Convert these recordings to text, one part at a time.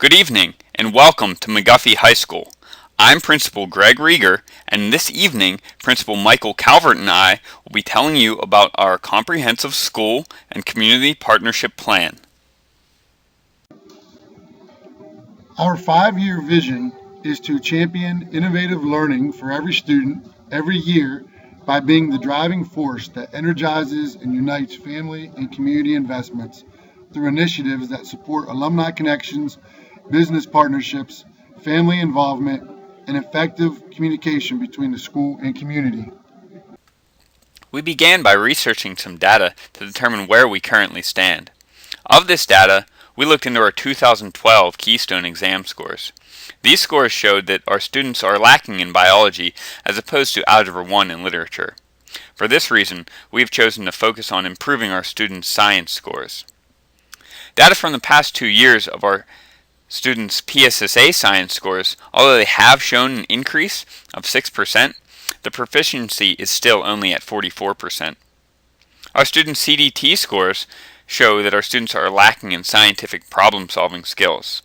Good evening, and welcome to McGuffey High School. I'm Principal Greg Rieger, and this evening, Principal Michael Calvert and I will be telling you about our comprehensive school and community partnership plan. Our 5-year vision is to champion innovative learning for every student every year by being the driving force that energizes and unites family and community investments through initiatives that support alumni connections, business partnerships, family involvement, and effective communication between the school and community. We began by researching some data to determine where we currently stand. Of this data, we looked into our 2012 Keystone exam scores. These scores showed that our students are lacking in biology as opposed to Algebra 1 and literature. For this reason, we have chosen to focus on improving our students' science scores. Data from the past 2 years of our students' PSSA science scores, although they have shown an increase of 6%, the proficiency is still only at 44%. Our students' CDT scores show that our students are lacking in scientific problem-solving skills.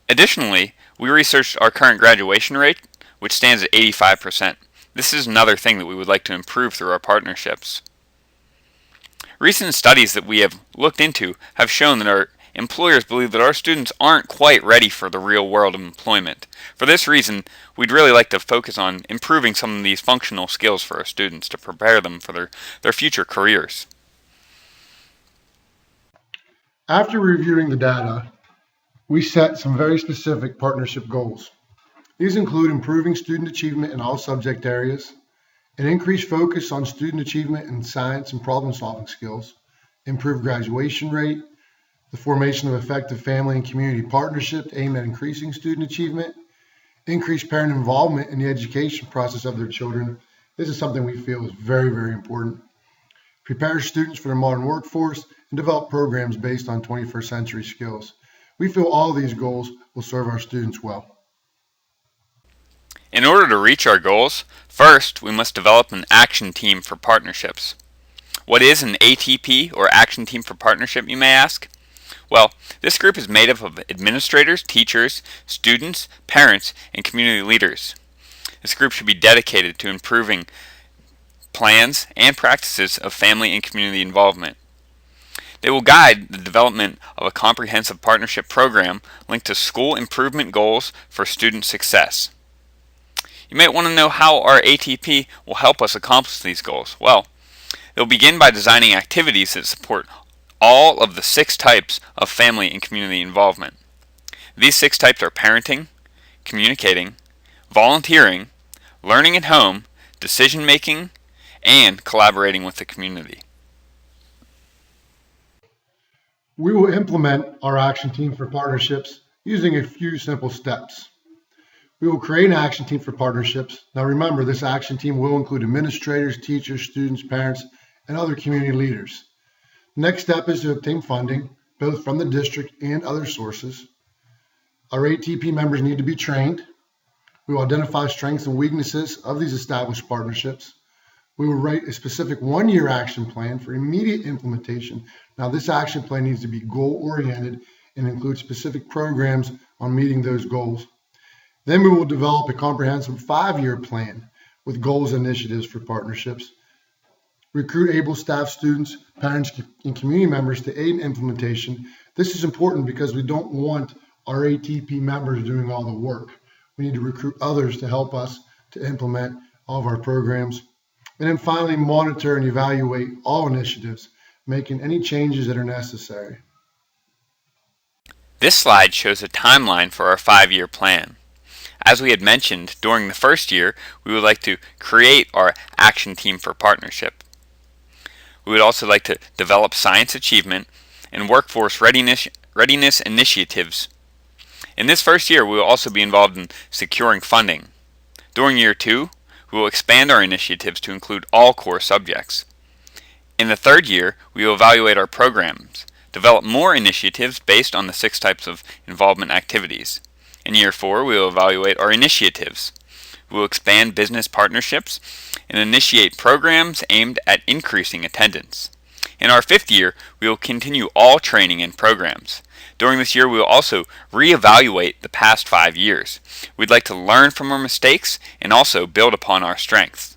Additionally, we researched our current graduation rate, which stands at 85%. This is another thing that we would like to improve through our partnerships. Recent studies that we have looked into have shown that our employers believe that our students aren't quite ready for the real world of employment. For this reason, we'd really like to focus on improving some of these functional skills for our students to prepare them for their future careers. After reviewing the data, we set some very specific partnership goals. These include improving student achievement in all subject areas, an increased focus on student achievement in science and problem-solving skills, improved graduation rate, the formation of effective family and community partnerships aimed at increasing student achievement, increased parent involvement in the education process of their children. This is something we feel is very, very important. Prepare students for the modern workforce and develop programs based on 21st century skills. We feel all these goals will serve our students well. In order to reach our goals, first we must develop an action team for partnerships. What is an ATP, or Action Team for Partnership, you may ask? Well, this group is made up of administrators, teachers, students, parents, and community leaders. This group should be dedicated to improving plans and practices of family and community involvement. They will guide the development of a comprehensive partnership program linked to school improvement goals for student success. You might want to know how our ATP will help us accomplish these goals. Well, they'll begin by designing activities that support all of the 6 types of family and community involvement. These 6 types are parenting, communicating, volunteering, learning at home, decision-making, and collaborating with the community. We will implement our action team for partnerships using a few simple steps. We will create an action team for partnerships. Now remember, this action team will include administrators, teachers, students, parents, and other community leaders. Next step is to obtain funding, both from the district and other sources. Our ATP members need to be trained. We will identify strengths and weaknesses of these established partnerships. We will write a specific 1-year action plan for immediate implementation. Now, this action plan needs to be goal-oriented and include specific programs on meeting those goals. Then we will develop a comprehensive 5-year plan with goals and initiatives for partnerships. Recruit able staff, students, parents, and community members to aid in implementation. This is important because we don't want our ATP members doing all the work. We need to recruit others to help us to implement all of our programs. And then finally, monitor and evaluate all initiatives, making any changes that are necessary. This slide shows a timeline for our 5-year plan. As we had mentioned, during the first year, we would like to create our action team for partnership. We would also like to develop science achievement and workforce readiness initiatives. In this first year, we will also be involved in securing funding. During year 2, we will expand our initiatives to include all core subjects. In the third year, we will evaluate our programs, develop more initiatives based on the 6 types of involvement activities. In year 4, we will evaluate our initiatives. We will expand business partnerships and initiate programs aimed at increasing attendance. In our 5th year, we will continue all training and programs. During this year, we will also reevaluate the past 5 years. We'd like to learn from our mistakes and also build upon our strengths.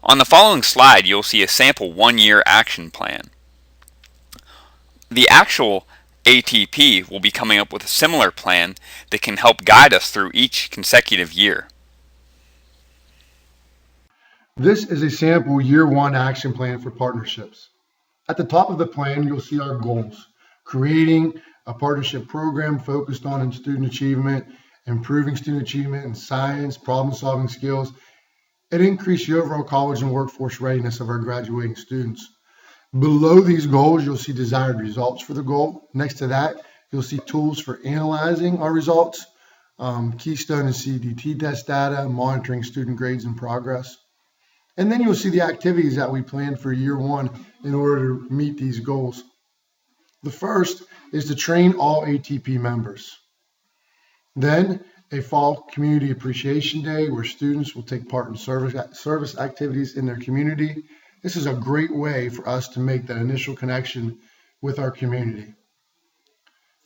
On the following slide, you'll see a sample 1-year action plan. The actual ATP will be coming up with a similar plan that can help guide us through each consecutive year. This is a sample year 1 action plan for partnerships. At the top of the plan, you'll see our goals: creating a partnership program focused on student achievement, improving student achievement in science, problem-solving skills, and increase the overall college and workforce readiness of our graduating students. Below these goals, you'll see desired results for the goal. Next to that, you'll see tools for analyzing our results, Keystone and CDT test data, monitoring student grades and progress. And then you'll see the activities that we planned for year 1 in order to meet these goals. The first is to train all ATP members. Then a fall community appreciation day where students will take part in service activities in their community. This is a great way for us to make that initial connection with our community.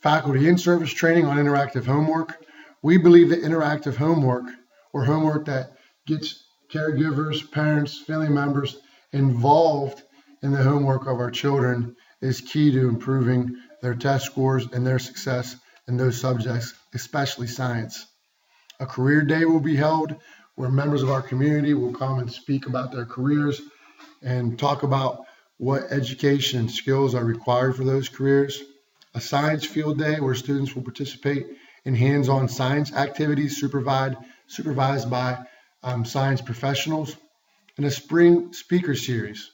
Faculty in-service training on interactive homework. We believe that interactive homework, or homework that gets caregivers, parents, family members involved in the homework of our children, is key to improving their test scores and their success in those subjects, especially science. A career day will be held where members of our community will come and speak about their careers and talk about what education and skills are required for those careers. A science field day where students will participate in hands-on science activities supervised by science professionals. And a spring speaker series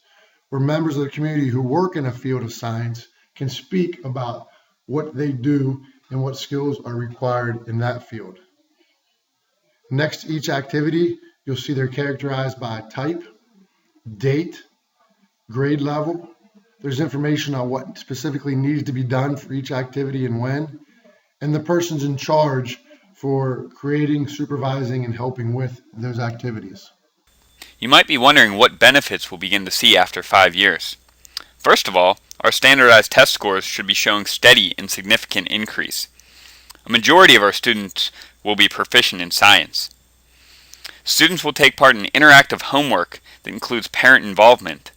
where members of the community who work in a field of science can speak about what they do and what skills are required in that field. Next to each activity, you'll see they're characterized by type, date, grade level. There's information on what specifically needs to be done for each activity and when, and the person's in charge for creating, supervising, and helping with those activities. You might be wondering what benefits we'll begin to see after 5 years. First of all, our standardized test scores should be showing steady and significant increase. A majority of our students will be proficient in science. Students will take part in interactive homework that includes parent involvement.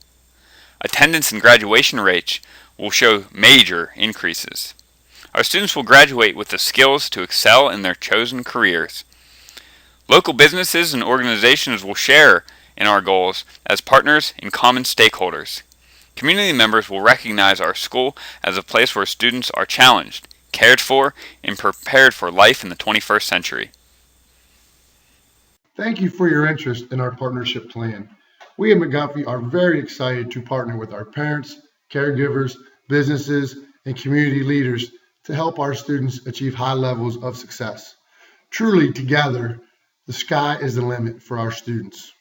Attendance and graduation rates will show major increases. Our students will graduate with the skills to excel in their chosen careers. Local businesses and organizations will share in our goals as partners and common stakeholders. Community members will recognize our school as a place where students are challenged, cared for, and prepared for life in the 21st century. Thank you for your interest in our partnership plan. We at McGuffey are very excited to partner with our parents, caregivers, businesses, and community leaders to help our students achieve high levels of success. Truly, together, the sky is the limit for our students.